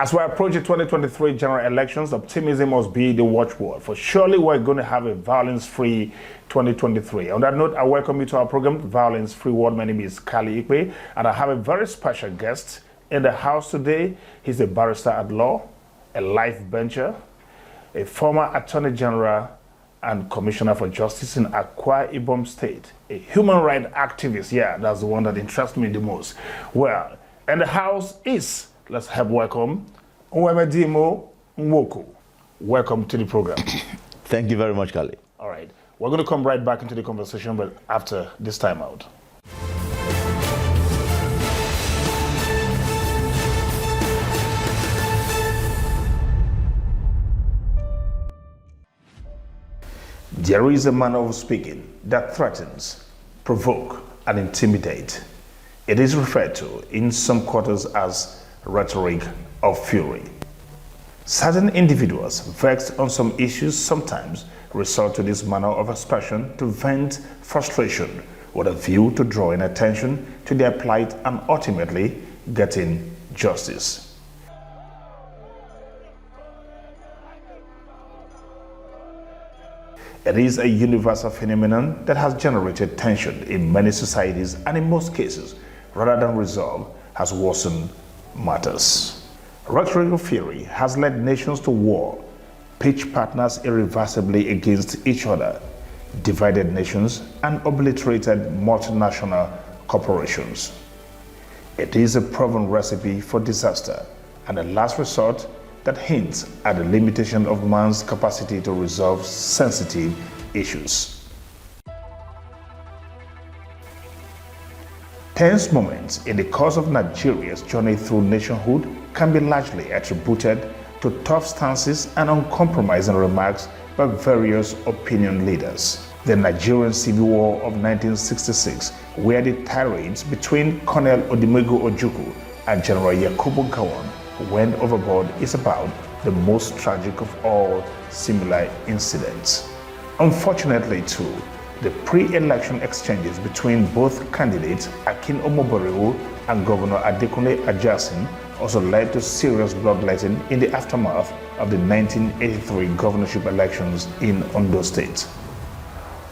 As we approach the 2023 general elections, optimism must be the watchword, for surely we're going to have a violence-free 2023. On that note, I welcome you to our program, Violence Free World. My name is Callivision, and I have a very special guest in the house today. He's a barrister at law, a life bencher, a former Attorney General and Commissioner for Justice in Akwa, Ibom State, a human rights activist. Yeah, that's the one that interests me the most. Well, and the house is, let's have welcome Uwemedimo, Nwoko. Welcome to the program. Thank you very much, Kali. All right. We're going to come right back into the conversation, but after this time out. There is a manner of speaking that threatens, provoke, and intimidate. It is referred to in some quarters as rhetoric of fury. Certain individuals vexed on some issues sometimes resort to this manner of expression to vent frustration with a view to drawing attention to their plight and ultimately getting justice. It is a universal phenomenon that has generated tension in many societies and in most cases, rather than resolve, has worsened matters. Rhetoric of fury has led nations to war, pitched partners irreversibly against each other, divided nations, and obliterated multinational corporations. It is a proven recipe for disaster and a last resort that hints at the limitation of man's capacity to resolve sensitive issues. Tense moments in the course of Nigeria's journey through nationhood can be largely attributed to tough stances and uncompromising remarks by various opinion leaders. The Nigerian Civil War of 1966, where the tirades between Colonel Odimego Ojukwu and General Yakubu Gowon went overboard, is about the most tragic of all similar incidents. Unfortunately too, the pre-election exchanges between both candidates, Akin Omoboriwo and Governor Adekunle Ajasin, also led to serious bloodletting in the aftermath of the 1983 governorship elections in Ondo State.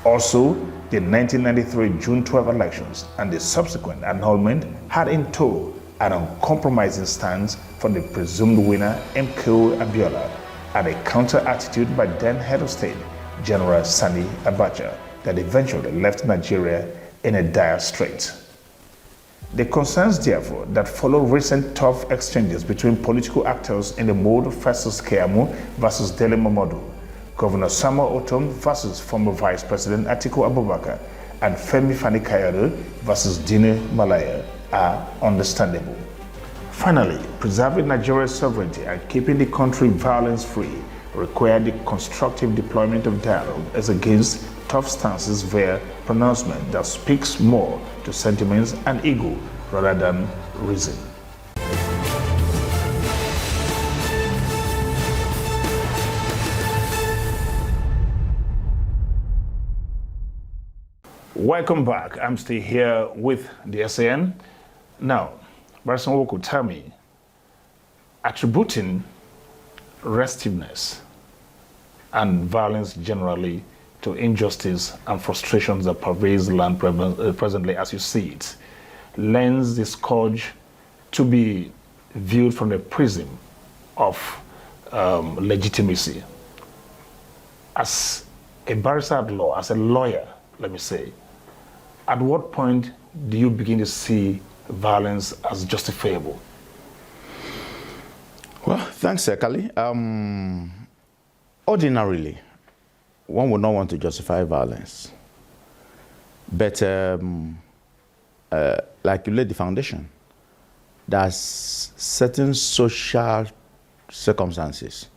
Also, the 1993 June 12 elections and the subsequent annulment had in tow an uncompromising stance from the presumed winner, MKO Abiola, and a counter-attitude by then head of state, General Sani Abacha, that eventually left Nigeria in a dire strait. The concerns, therefore, that follow recent tough exchanges between political actors in the mode versus Keyamo versus Dele Momodu, Governor Samuel Otom versus former Vice President Atiku Abubakar, and Femi Fani-Kayode versus Dine Malaya are understandable. Finally, preserving Nigeria's sovereignty and keeping the country violence-free require the constructive deployment of dialogue as against tough stances via pronouncement that speaks more to sentiments and ego rather than reason. Welcome back. I'm still here with the SAN. Now, Barrister Nwoko, tell me, attributing restiveness and violence generally to injustice and frustrations that pervades the land presently as you see it, lends the scourge to be viewed from the prism of legitimacy. As a barrister at law, as a lawyer, let me say, at what point do you begin to see violence as justifiable? Well, thanks, Kali. Ordinarily, one would not want to justify violence. But like you laid the foundation, there's certain social circumstances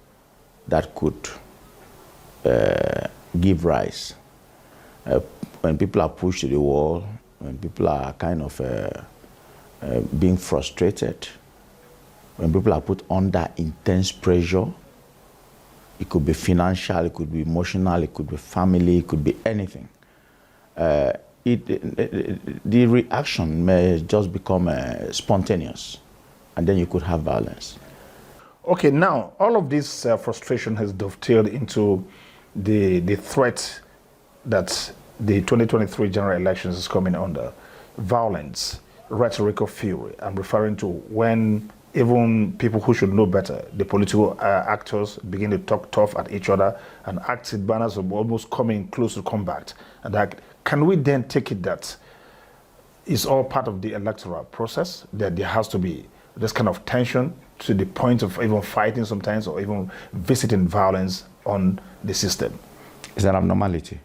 that could give rise. When people are pushed to the wall, when people are kind of being frustrated, when people are put under intense pressure, it could be financial, it could be emotional, it could be family, it could be anything. The reaction may just become spontaneous, and then you could have violence. Okay, now all of this frustration has dovetailed into the threat that the 2023 general elections is coming under. Violence, rhetoric of fury. I'm referring to when even people who should know better, the political actors, begin to talk tough at each other and act in banners of almost coming close to combat. And that, can we then take it that it's all part of the electoral process, that there has to be this kind of tension to the point of even fighting sometimes or even visiting violence on the system? It's an abnormality.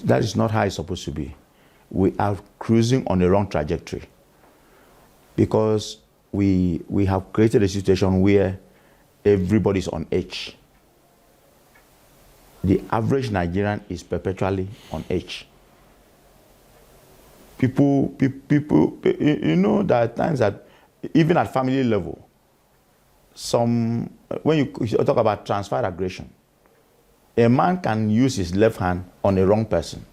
That is not how it's supposed to be. We are cruising on the wrong trajectory because we have created a situation where everybody's on edge. The average Nigerian is perpetually on edge. People, you know, there are times that even at family level, when you talk about transferred aggression, a man can use his left hand on a wrong person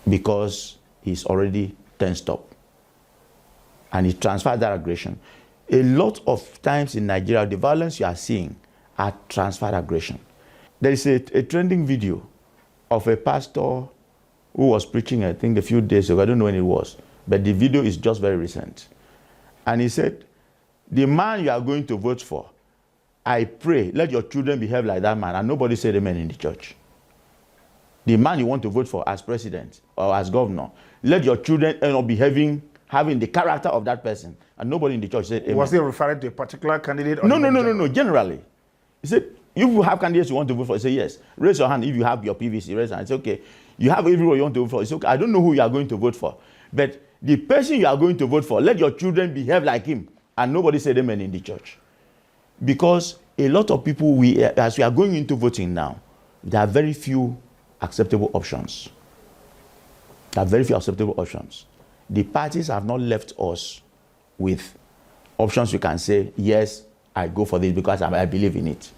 because he's already tensed up and he transferred that aggression. A lot of times in Nigeria, the violence you are seeing are transferred aggression. There is a trending video of a pastor who was preaching, I think, a few days ago. I don't know when it was, but the video is just very recent. And he said, the man you are going to vote for, I pray, let your children behave like that man. And nobody said amen in the church. The man you want to vote for as president or as governor, let your children end up behaving, having the character of that person. And nobody in the church said amen. Was he referring to a particular candidate? Or No, generally. He said, if you have candidates you want to vote for, he said yes. Raise your hand if you have your PVC. Raise your hand. It's okay. You have everyone you want to vote for. It's okay. I don't know who you are going to vote for. But the person you are going to vote for, let your children behave like him. And nobody said amen in the church. Because a lot of people, as we are going into voting now, there are very few acceptable options. There are very few acceptable options. The parties have not left us with options we can say, yes, I go for this because I believe in it.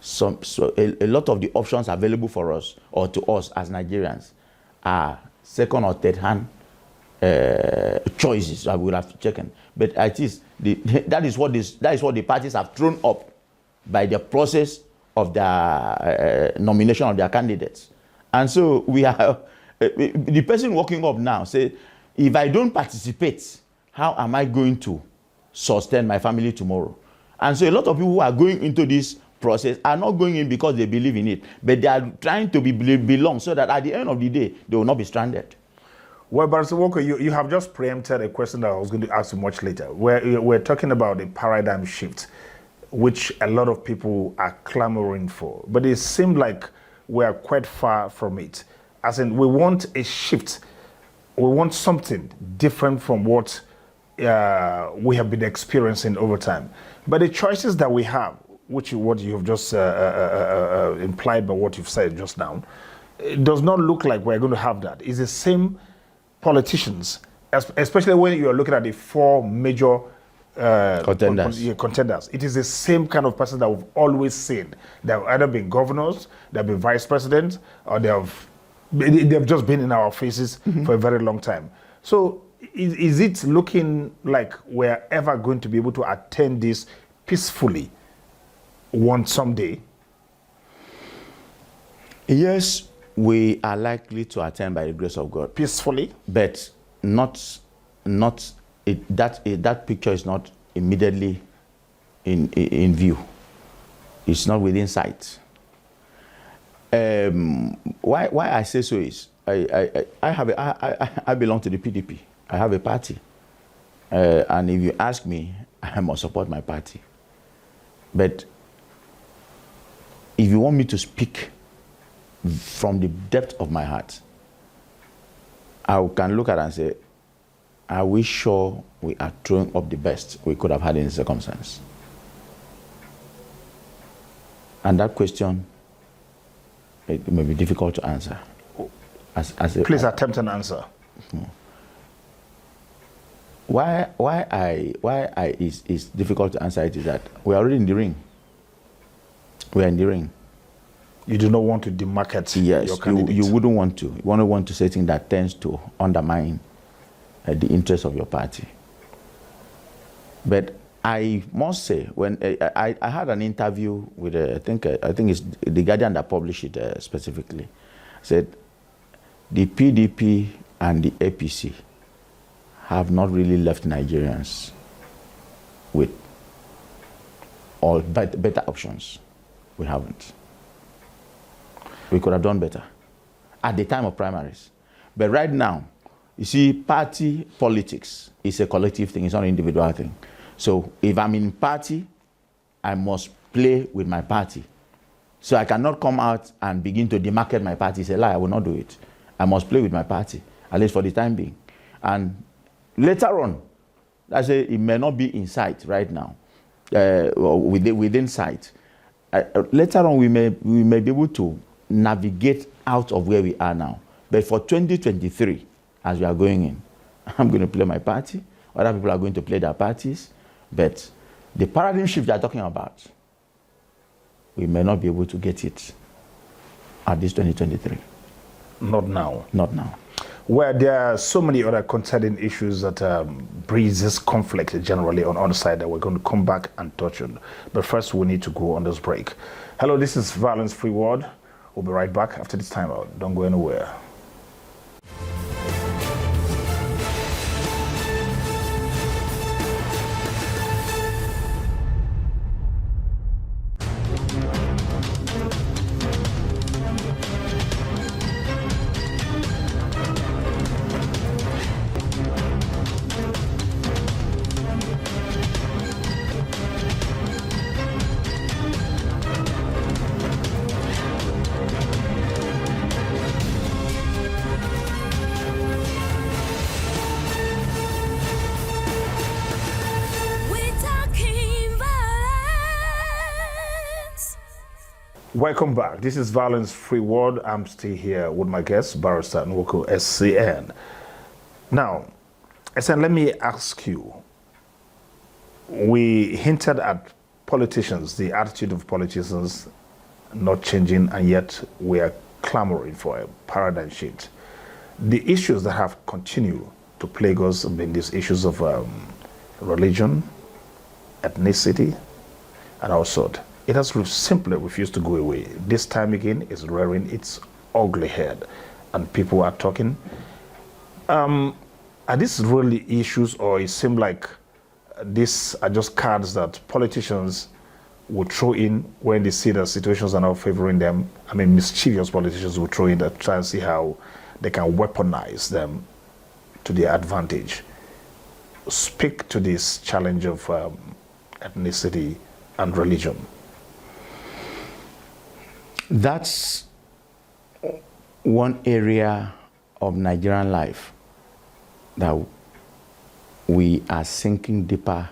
So a lot of the options available for us or to us as Nigerians are second or third hand choices. I will have to check in. But at least that is what the parties have thrown up by the process of the nomination of their candidates. And so we are the person walking up now say, if I don't participate, how am I going to sustain my family tomorrow? And so a lot of people who are going into this process are not going in because they believe in it, but they are trying to belong so that at the end of the day, they will not be stranded. Well, Barrister Nwoko, you have just preempted a question that I was going to ask you much later. We're talking about a paradigm shift, which a lot of people are clamoring for. But it seems like we're quite far from it. As in, we want a shift. We want something different from what we have been experiencing over time. But the choices that we have, what you have just implied by what you've said just now, it does not look like we're going to have that. It's the same politicians, especially when you are looking at the four major contenders. It is the same kind of person that we've always seen. They've either been governors, they've been vice presidents, or they've just been in our faces for a very long time. So is it looking like we're ever going to be able to attain this peacefully one someday? Yes, we are likely to attain by the grace of God. Peacefully? But that picture is not immediately in view. It's not within sight. Why I say so is I belong to the PDP. I have a party, and if you ask me, I must support my party. But if you want me to speak from the depth of my heart, I can look at it and say, are we sure we are throwing up the best we could have had in the circumstance? And that question, it may be difficult to answer. Please attempt an answer. Why it's difficult to answer it is that we're already in the ring. We're in the ring. You do not want to demarcate your candidate. You wouldn't want to. You want to say things that tends to undermine the interest of your party. But I must say, when I had an interview with, I think it's the Guardian that published it specifically, said the PDP and the APC have not really left Nigerians with all better options. We haven't. We could have done better at the time of primaries. But right now, you see, party politics is a collective thing, it's not an individual thing. So if I'm in party, I must play with my party. So I cannot come out and begin to demarcate my party. It's a lie, I will not do it. I must play with my party, at least for the time being. And later on, I say it may not be in sight right now, within sight. Later on, we may be able to navigate out of where we are now. But for 2023, as we are going in, I'm going to play my party. Other people are going to play their parties. But the paradigm shift they are talking about, we may not be able to get it at this 2023. Not now. Not now. Where there are so many other contending issues that breeds this conflict generally on the side that we're going to come back and touch on. But first, we need to go on this break. Hello, this is Violence Free World. We'll be right back after this time out. Don't go anywhere. Welcome back. This is Violence Free World. I'm still here with my guest, Barrister Nwoko, SCN. Now, SCN, let me ask you. We hinted at politicians, the attitude of politicians not changing, and yet we are clamoring for a paradigm shift. The issues that have continued to plague us have been these issues of religion, ethnicity, and all sorts. It has simply refused to go away. This time again, it's rearing its ugly head, and people are talking. Are these really issues, or it seems like these are just cards that politicians will throw in when they see that situations are not favoring them? I mean, mischievous politicians will throw in that, try and see how they can weaponize them to their advantage. Speak to this challenge of ethnicity and religion. That's one area of Nigerian life that we are sinking deeper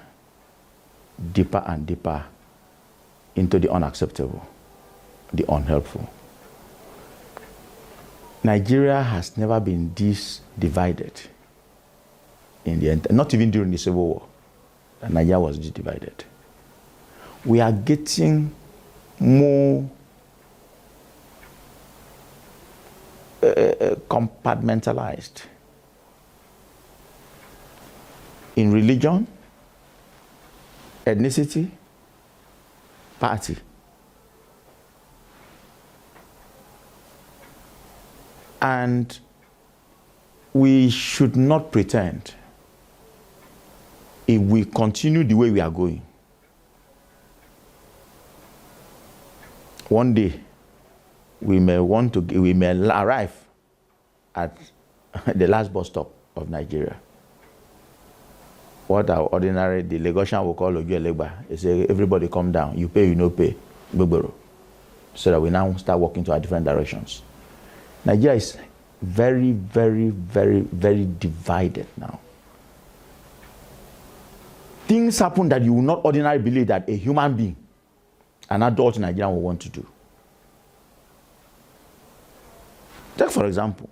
and deeper into the unacceptable, the unhelpful. Nigeria has never been this divided in the end, not even during the Civil War, that Nigeria was this divided. We are getting more compartmentalized in religion, ethnicity, party. And we should not pretend, if we continue the way we are going, one day we may arrive at the last bus stop of Nigeria. What our ordinary, the Lagosian will call Ojuelegba. They say, everybody come down, you pay, you no pay, Gbogboro. So that we now start walking to our different directions. Nigeria is very, very, very, very divided now. Things happen that you will not ordinarily believe that a human being, an adult Nigerian, will want to do. Take for example,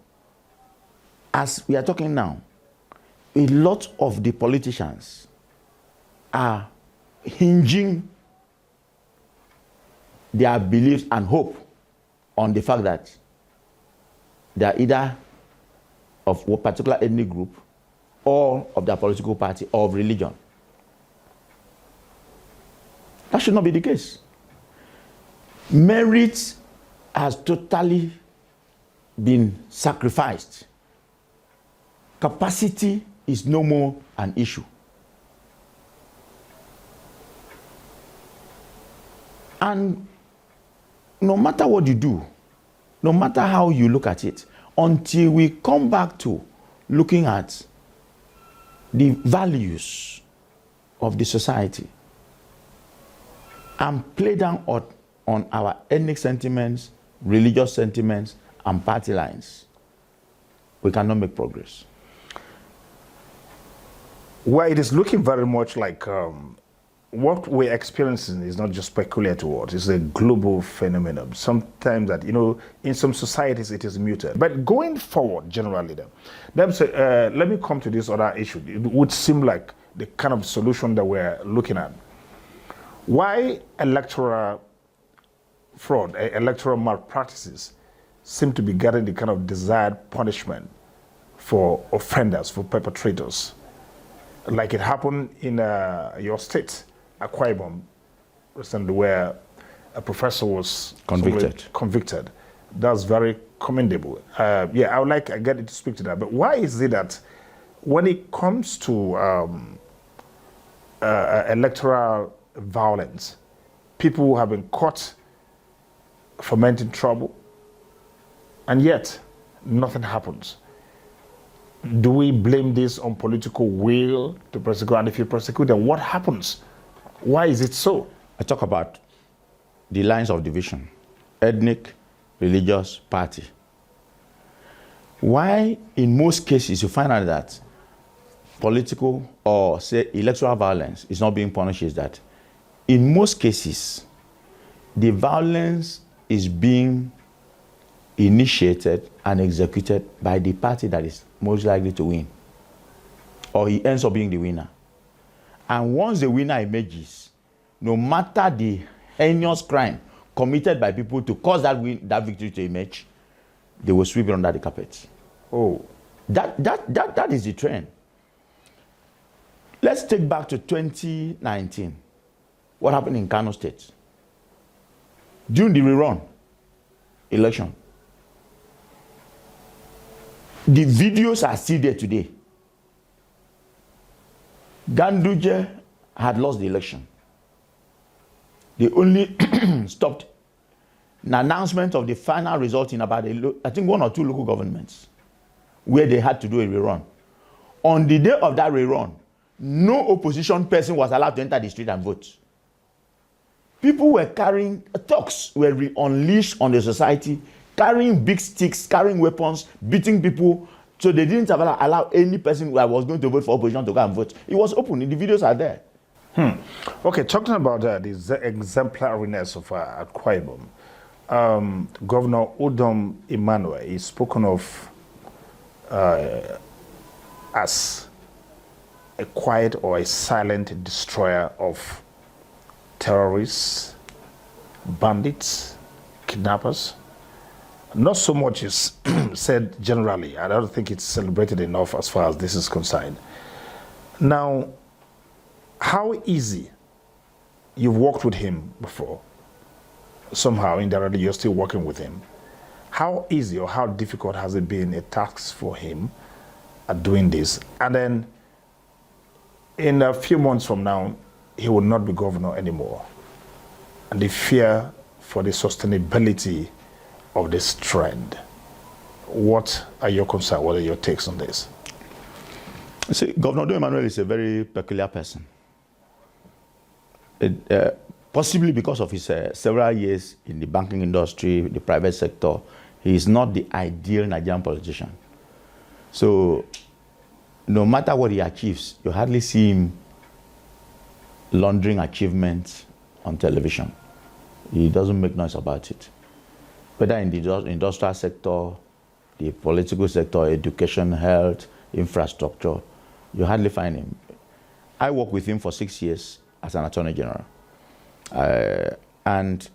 as we are talking now, a lot of the politicians are hinging their beliefs and hope on the fact that they are either of a particular ethnic group or of their political party or of religion. That should not be the case. Merit has totally been sacrificed. Capacity is no more an issue. And no matter what you do, no matter how you look at it, until we come back to looking at the values of the society and play down on our ethnic sentiments, religious sentiments, and party lines, we cannot make progress. Well, it is looking very much like what we're experiencing is not just peculiar to us, it's a global phenomenon. Sometimes that, in some societies it is muted. But going forward, generally, let me come to this other issue. It would seem like the kind of solution that we're looking at. Why electoral fraud, electoral malpractices seem to be getting the kind of desired punishment for offenders, for perpetrators? Like it happened in your state, Akwa Ibom, recently, where a professor was convicted. That's very commendable. I would like to get you to speak to that. But why is it that when it comes to electoral violence, people who have been caught fomenting trouble, and yet nothing happens? Do we blame this on political will to persecute? And if you persecute them, what happens? Why is it so? I talk about the lines of division: ethnic, religious, party. Why, in most cases, you find out that political or, say, electoral violence is not being punished is that, in most cases, the violence is being initiated and executed by the party that is most likely to win, or he ends up being the winner. And once the winner emerges, no matter the heinous crime committed by people to cause that victory to emerge, they will sweep it under the carpet. Oh, that is the trend. Let's take back to 2019. What happened in Kano State? During the rerun election, the videos are still there today. Ganduje had lost the election. They only stopped an announcement of the final result in about, I think, 1 or 2 local governments where they had to do a rerun. On the day of that rerun, no opposition person was allowed to enter the street and vote. People were carrying, thugs were unleashed on the society, carrying big sticks, carrying weapons, beating people. So they didn't allow any person who was going to vote for opposition to go and vote. It was open. The videos are there. Okay, talking about the exemplariness of Akwa Ibom, Governor Uwemedimo is spoken of as a quiet or a silent destroyer of terrorists, bandits, kidnappers. Not so much is said generally. I don't think it's celebrated enough as far as this is concerned. Now, how easy, you've worked with him before, somehow indirectly you're still working with him. How easy or how difficult has it been a task for him at doing this? And then in a few months from now, he will not be governor anymore. And the fear for the sustainability of this trend. What are your concerns? What are your takes on this? See, Governor Uwemedimo is a very peculiar person. Possibly because of his several years in the banking industry, the private sector, he is not the ideal Nigerian politician. So, no matter what he achieves, you hardly see him laundering achievements on television. He doesn't make noise about it. Whether in the industrial sector, the political sector, education, health, infrastructure, you hardly find him. I worked with him for 6 years as an attorney general. And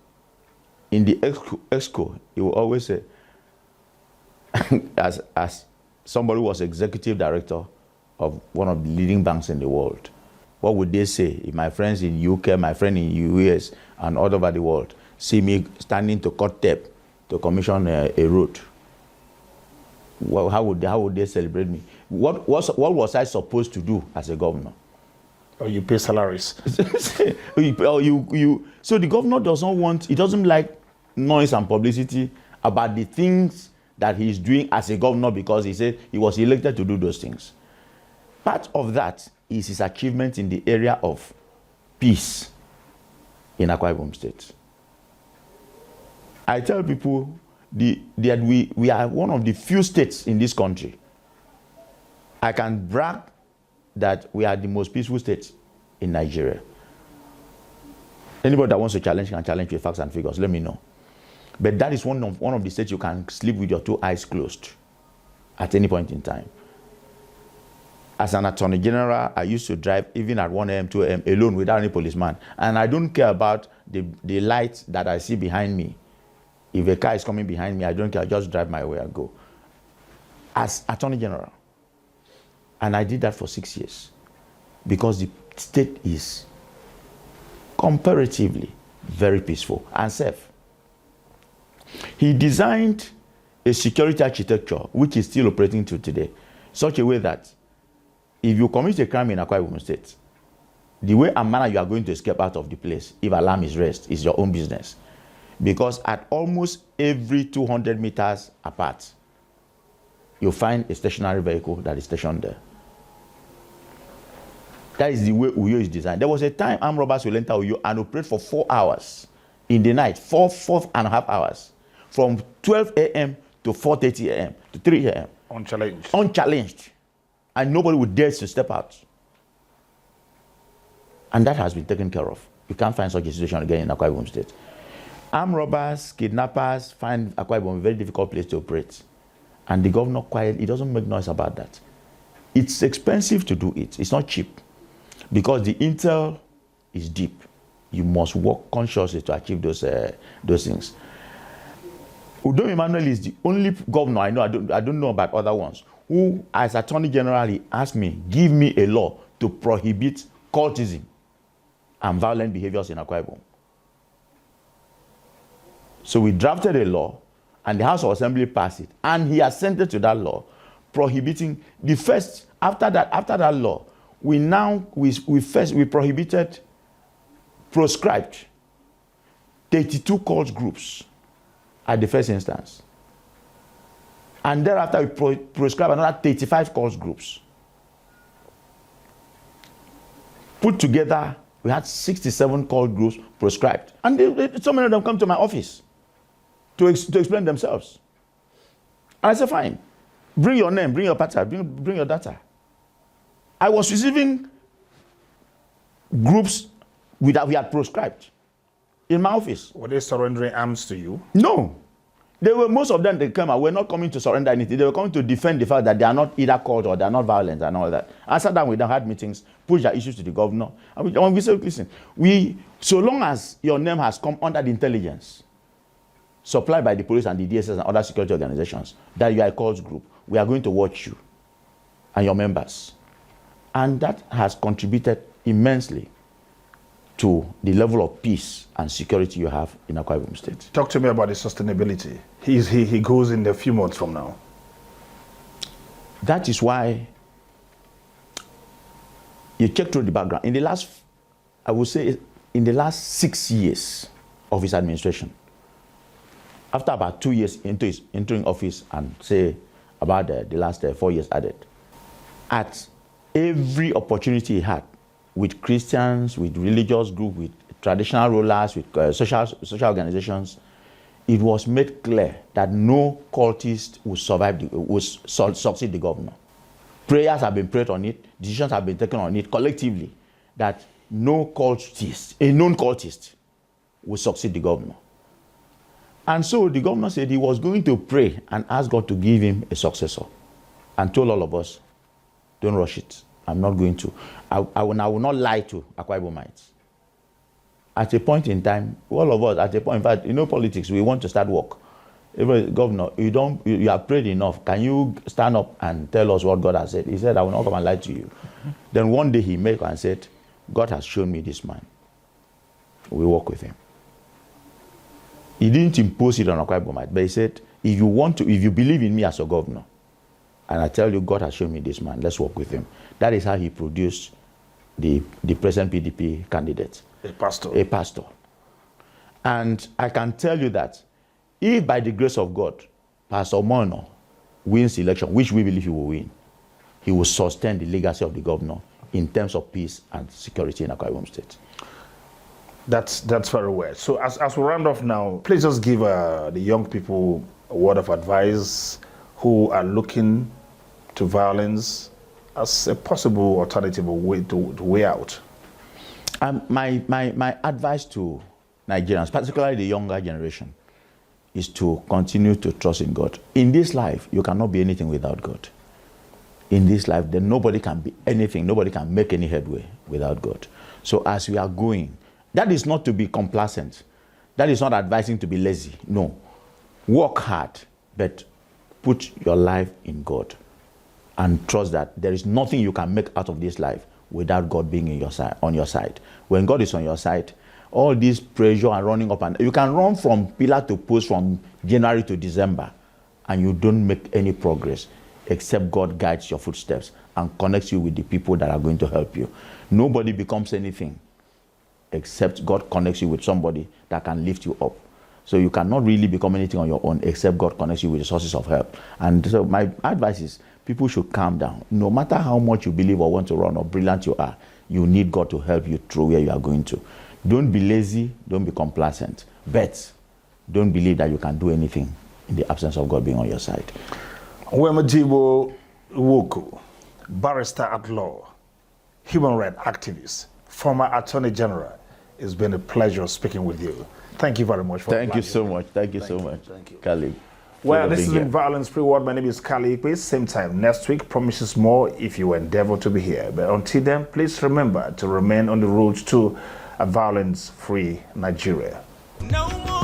in the exco, he will always say, as somebody who was executive director of one of the leading banks in the world, What would they say if my friends in UK, my friend in US, and all over the world see me standing to cut tape to commission a road? Well, how would they celebrate me? What was I supposed to do as a governor? Or you pay salaries. So the governor he doesn't like noise and publicity about the things that he's doing as a governor, because he said he was elected to do those things. Part of that is his achievement in the area of peace in Akwa Ibom State. I tell people that we are one of the few states in this country. I can brag that we are the most peaceful state in Nigeria. Anybody that wants to challenge can challenge with facts and figures. Let me know. But that is one of the states you can sleep with your two eyes closed at any point in time. As an attorney general, I used to drive even at 1 a.m., 2 a.m. alone without any policeman. And I don't care about the light that I see behind me. If a car is coming behind me, I don't care. I just drive my way and go. As attorney general. And I did that for 6 years. Because the state is comparatively very peaceful and safe. He designed a security architecture which is still operating to today, such a way that if you commit a crime in Akwa Ibom State, the way and manner you are going to escape out of the place, if alarm is raised, is your own business. Because at almost every 200 meters apart, you'll find a stationary vehicle that is stationed there. That is the way Uyo is designed. There was a time armed robbers will enter Uyo and operate for 4 hours in the night, 4.5 hours, from 12 a.m. to 4:30 a.m. to 3 a.m. Unchallenged. Unchallenged. And nobody would dare to step out. And that has been taken care of. You can't find such a situation again in Akwa Ibom State. Armed robbers, kidnappers find Akwa Ibom a very difficult place to operate. And the governor quietly, he doesn't make noise about that. It's expensive to do it. It's not cheap. Because the intel is deep. You must work consciously to achieve those things. Uwemedimo is the only governor I know, I don't know about other ones, who, as Attorney General, he asked me, give me a law to prohibit cultism and violent behaviors in Akwa Ibom. So we drafted a law, and the House of Assembly passed it, and he assented to that law, prohibiting the first. After that law, we prohibited, proscribed 32 cult groups at the first instance. And thereafter, we proscribed another 35 cult groups. Put together, we had 67 cult groups proscribed. And so many of them come to my office to explain themselves. And I said, fine, bring your name, bring your party, bring your data. I was receiving groups that we had proscribed in my office. Were they surrendering arms to you? No. Most of them, they came and were not coming to surrender anything. They were coming to defend the fact that they are not either cult or they are not violent and all that. I sat down with them, had meetings, pushed their issues to the governor. And we said, listen, so long as your name has come under the intelligence supplied by the police and the DSS and other security organizations, that you are a cult group, we are going to watch you and your members. And that has contributed immensely to the level of peace and security you have in Akwa Ibom State. Talk to me about the sustainability. He goes in a few months from now. That is why you check through the background. In the last, I would say, in the last 6 years of his administration, after about 2 years into his entering office and say about the last 4 years added, at every opportunity he had, with Christians, with religious groups, with traditional rulers, with social organizations, it was made clear that no cultist would succeed the governor. Prayers have been prayed on it, decisions have been taken on it collectively, that no cultist, a known cultist, would succeed the governor. And so the governor said he was going to pray and ask God to give him a successor, and told all of us, don't rush it. I'm not going to. I will not lie to Akwa Ibomites. At a point in time, all of us, at a point, in fact, you know politics, we want to start work. Governor, you have prayed enough. Can you stand up and tell us what God has said? He said, I will not come and lie to you. Then one day he met and said, God has shown me this man. We work with him. He didn't impose it on Akwa Ibom, but he said, if you believe in me as a governor, and I tell you God has shown me this man, let's work with him. That is how he produced the present PDP candidate. A pastor. A pastor. And I can tell you that if by the grace of God, Pastor Mono wins the election, which we believe he will win, he will sustain the legacy of the governor in terms of peace and security in Akwa Ibom State. That's very well. So as we round off now, please just give the young people a word of advice who are looking to violence as a possible alternative way out. My advice to Nigerians, particularly the younger generation, is to continue to trust in God. In this life, you cannot be anything without God. In this life, then nobody can be anything, nobody can make any headway without God. So as we are going, that is not to be complacent. That is not advising to be lazy. No. Work hard, but put your life in God and trust that there is nothing you can make out of this life without God being on your side. When God is on your side, all this pressure and running up, and you can run from pillar to post from January to December, and you don't make any progress except God guides your footsteps and connects you with the people that are going to help you. Nobody becomes anything except God connects you with somebody that can lift you up. So you cannot really become anything on your own except God connects you with the sources of help. And so my advice is people should calm down. No matter how much you believe or want to run or brilliant you are, you need God to help you through where you are going to. Don't be lazy, don't be complacent, but don't believe that you can do anything in the absence of God being on your side. Uwemedimo Nwoko, barrister at law, human rights activist, former Attorney General. It's been a pleasure speaking with you. Thank you very much for Thank you so much. Thank you so much. Thank you. Calib. Well, this has been Violence Free World. My name is Callivision. Same time next week. Promises more if you endeavor to be here. But until then, please remember to remain on the road to a violence-free Nigeria. No more.